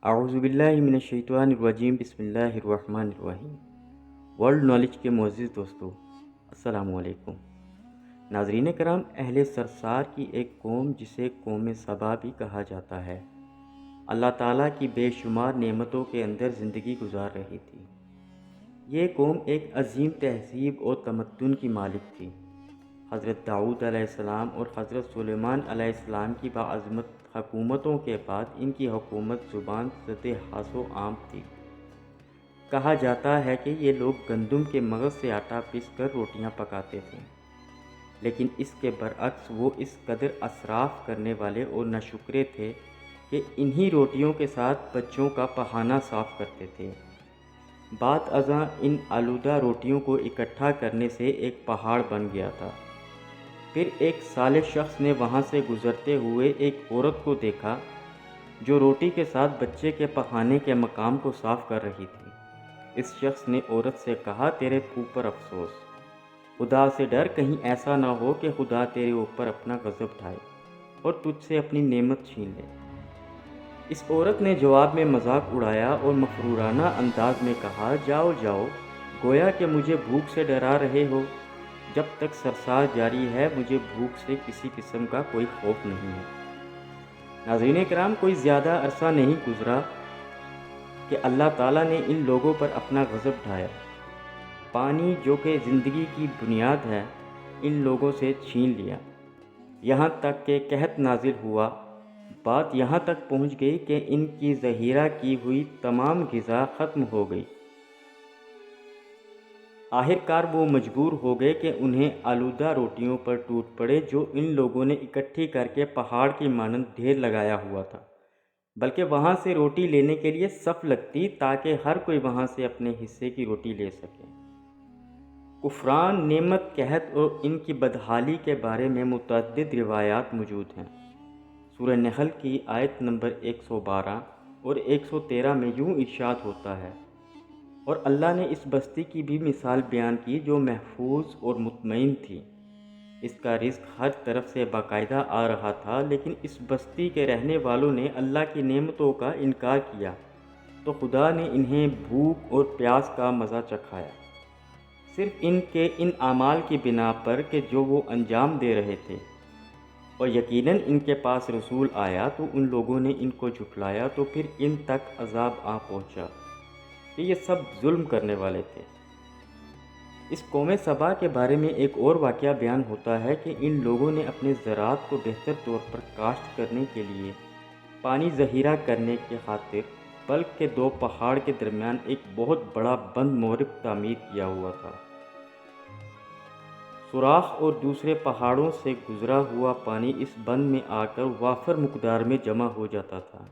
اعوذ باللہ من الشیطان الرجیم، بسم اللہ الرحمن الرحیم۔ ورلڈ نالج کے معزز دوستو، السلام علیکم۔ ناظرین کرام، اہل سرسار کی ایک قوم جسے قوم سبا بھی کہا جاتا ہے، اللہ تعالیٰ کی بے شمار نعمتوں کے اندر زندگی گزار رہی تھی۔ یہ قوم ایک عظیم تہذیب اور تمدن کی مالک تھی۔ حضرت داؤد علیہ السلام اور حضرت سلیمان علیہ السلام کی باعظمت حکومتوں کے بعد ان کی حکومت زبان زد حاص و عام تھی۔ کہا جاتا ہے کہ یہ لوگ گندم کے مغز سے آٹا پیس کر روٹیاں پکاتے تھے، لیکن اس کے برعکس وہ اس قدر اسراف کرنے والے اور ناشکرے تھے کہ انہی روٹیوں کے ساتھ بچوں کا پخانہ صاف کرتے تھے۔ بعد ازاں ان آلودہ روٹیوں کو اکٹھا کرنے سے ایک پہاڑ بن گیا تھا۔ پھر ایک صالح شخص نے وہاں سے گزرتے ہوئے ایک عورت کو دیکھا جو روٹی کے ساتھ بچے کے پخانے کے مقام کو صاف کر رہی تھی۔ اس شخص نے عورت سے کہا، تیرے اوپر افسوس، خدا سے ڈر، کہیں ایسا نہ ہو کہ خدا تیرے اوپر اپنا غضب ڈھائے اور تجھ سے اپنی نعمت چھین لے۔ اس عورت نے جواب میں مذاق اڑایا اور مغرورانہ انداز میں کہا، جاؤ جاؤ، گویا کہ مجھے بھوک سے ڈرا رہے ہو۔ جب تک سرسار جاری ہے مجھے بھوک سے کسی قسم کا کوئی خوف نہیں ہے۔ ناظرین کرام، کوئی زیادہ عرصہ نہیں گزرا کہ اللہ تعالیٰ نے ان لوگوں پر اپنا غضب ڈھایا۔ پانی جو کہ زندگی کی بنیاد ہے ان لوگوں سے چھین لیا، یہاں تک کہ قحط نازل ہوا۔ بات یہاں تک پہنچ گئی کہ ان کی ذخیرہ کی ہوئی تمام غذا ختم ہو گئی۔ آخرکار وہ مجبور ہو گئے کہ انہیں آلودہ روٹیوں پر ٹوٹ پڑے جو ان لوگوں نے اکٹھی کر کے پہاڑ کی مانند ڈھیر لگایا ہوا تھا، بلکہ وہاں سے روٹی لینے کے لیے صف لگتی تاکہ ہر کوئی وہاں سے اپنے حصے کی روٹی لے سکے۔ کفران، نعمت، قحط اور ان کی بدحالی کے بارے میں متعدد روایات موجود ہیں۔ سورہ نحل کی آیت نمبر 112 اور 113 میں یوں ارشاد ہوتا ہے، اور اللہ نے اس بستی کی بھی مثال بیان کی جو محفوظ اور مطمئن تھی۔ اس کا رزق ہر طرف سے باقاعدہ آ رہا تھا، لیکن اس بستی کے رہنے والوں نے اللہ کی نعمتوں کا انکار کیا تو خدا نے انہیں بھوک اور پیاس کا مزہ چکھایا، صرف ان کے ان اعمال کی بنا پر کہ جو وہ انجام دے رہے تھے۔ اور یقیناً ان کے پاس رسول آیا تو ان لوگوں نے ان کو جھٹلایا، تو پھر ان تک عذاب آ پہنچا کہ یہ سب ظلم کرنے والے تھے۔ اس قوم سبا کے بارے میں ایک اور واقعہ بیان ہوتا ہے کہ ان لوگوں نے اپنے زراعت کو بہتر طور پر کاشت کرنے کے لیے پانی ذخیرہ کرنے کی خاطر بلک کے دو پہاڑ کے درمیان ایک بہت بڑا بند مورب تعمیر کیا ہوا تھا۔ سوراخ اور دوسرے پہاڑوں سے گزرا ہوا پانی اس بند میں آ کر وافر مقدار میں جمع ہو جاتا تھا۔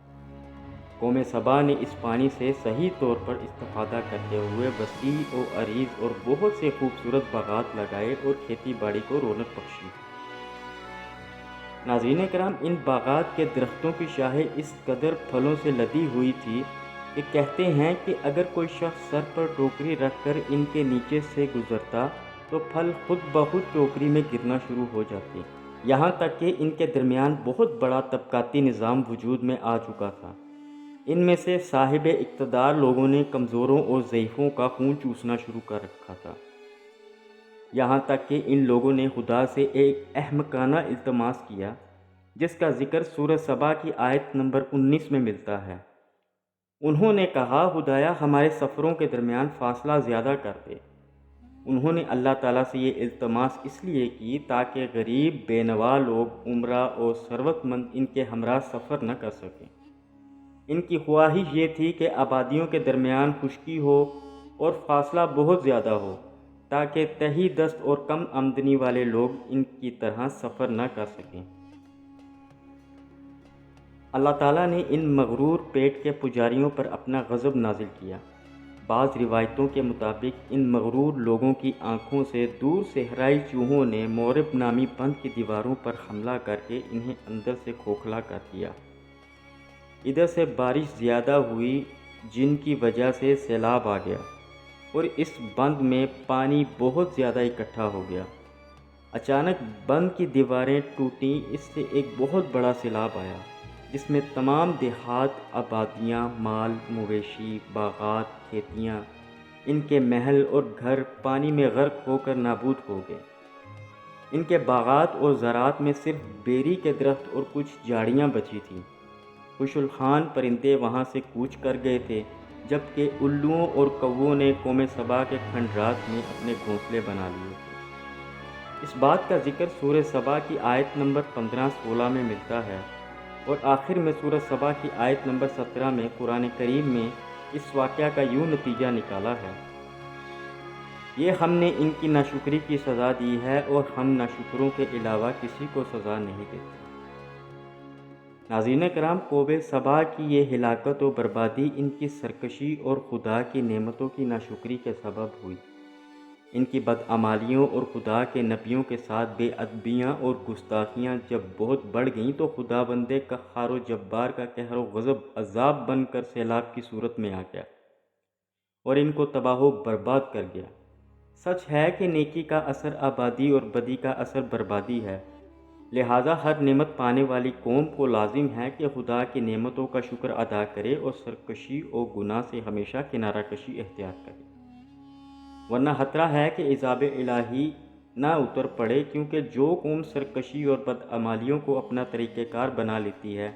قوم سبا نے اس پانی سے صحیح طور پر استفادہ کرتے ہوئے وسیع و عریض اور بہت سے خوبصورت باغات لگائے اور کھیتی باڑی کو رونق بخشی۔ ناظرین کرام، ان باغات کے درختوں کی شاخیں اس قدر پھلوں سے لدی ہوئی تھی کہ کہتے ہیں کہ اگر کوئی شخص سر پر ٹوکری رکھ کر ان کے نیچے سے گزرتا تو پھل خود بخود ٹوکری میں گرنا شروع ہو جاتے، یہاں تک کہ ان کے درمیان بہت بڑا طبقاتی نظام وجود میں آ چکا تھا۔ ان میں سے صاحب اقتدار لوگوں نے کمزوروں اور ضعیفوں کا خون چوسنا شروع کر رکھا تھا، یہاں تک کہ ان لوگوں نے خدا سے ایک احمقانہ التماس کیا جس کا ذکر سورہ سبا کی آیت نمبر 19 میں ملتا ہے۔ انہوں نے کہا، خدایا ہمارے سفروں کے درمیان فاصلہ زیادہ کر دے۔ انہوں نے اللہ تعالیٰ سے یہ التماس اس لیے کی تاکہ غریب بے نوا لوگ، عمرہ اور ثروت مند ان کے ہمراہ سفر نہ کر سکیں۔ ان کی خواہش یہ تھی کہ آبادیوں کے درمیان خشکی ہو اور فاصلہ بہت زیادہ ہو تاکہ تہی دست اور کم آمدنی والے لوگ ان کی طرح سفر نہ کر سکیں۔ اللہ تعالیٰ نے ان مغرور پیٹ کے پجاریوں پر اپنا غضب نازل کیا۔ بعض روایتوں کے مطابق ان مغرور لوگوں کی آنکھوں سے دور صحرائی چوہوں نے مورب نامی بند کی دیواروں پر حملہ کر کے انہیں اندر سے کھوکھلا کر دیا۔ ادھر سے بارش زیادہ ہوئی جن کی وجہ سے سیلاب آ گیا اور اس بند میں پانی بہت زیادہ اکٹھا ہو گیا۔ اچانک بند کی دیواریں ٹوٹیں، اس سے ایک بہت بڑا سیلاب آیا جس میں تمام دیہات، آبادیاں، مال مویشی، باغات، کھیتیاں، ان کے محل اور گھر پانی میں غرق ہو کر نابود ہو گئے۔ ان کے باغات اور زراعت میں صرف بیری کے درخت اور کچھ جھاڑیاں بچی تھیں۔ خوشالخان پرندے وہاں سے کوچ کر گئے تھے، جبکہ الوؤں اور کووں نے قوم سبا کے کھنڈرات میں اپنے گھونسلے بنا لیے تھے۔ اس بات کا ذکر سورہ سبا کی آیت نمبر 15-16 میں ملتا ہے، اور آخر میں سورہ سبا کی آیت نمبر 17 میں قرآن کریم میں اس واقعہ کا یوں نتیجہ نکالا ہے: یہ ہم نے ان کی ناشکری کی سزا دی ہے اور ہم ناشکروں کے علاوہ کسی کو سزا نہیں دیتے۔ ناظرین کرام، قوم سبا کی یہ ہلاکت و بربادی ان کی سرکشی اور خدا کی نعمتوں کی ناشکری کے سبب ہوئی۔ ان کی بدعمالیوں اور خدا کے نبیوں کے ساتھ بے ادبیاں اور گستاخیاں جب بہت بڑھ گئیں تو خدا بندے قہار و جبار کا قہر و غضب عذاب بن کر سیلاب کی صورت میں آ گیا اور ان کو تباہ و برباد کر گیا۔ سچ ہے کہ نیکی کا اثر آبادی اور بدی کا اثر بربادی ہے، لہٰذا ہر نعمت پانے والی قوم کو لازم ہے کہ خدا کی نعمتوں کا شکر ادا کرے اور سرکشی اور گناہ سے ہمیشہ کنارہ کشی اختیار کرے، ورنہ خطرہ ہے کہ عذاب الہی نہ اتر پڑے، کیونکہ جو قوم سرکشی اور بدعمالیوں کو اپنا طریقہ کار بنا لیتی ہے،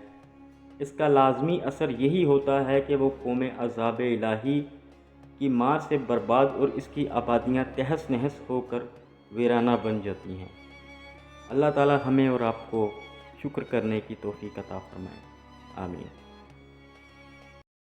اس کا لازمی اثر یہی ہوتا ہے کہ وہ قوم عذاب الہی کی مار سے برباد اور اس کی آبادیاں تہس نہس ہو کر ویرانہ بن جاتی ہیں۔ اللہ تعالی ہمیں اور آپ کو شکر کرنے کی توفیق عطا فرمائے، آمین۔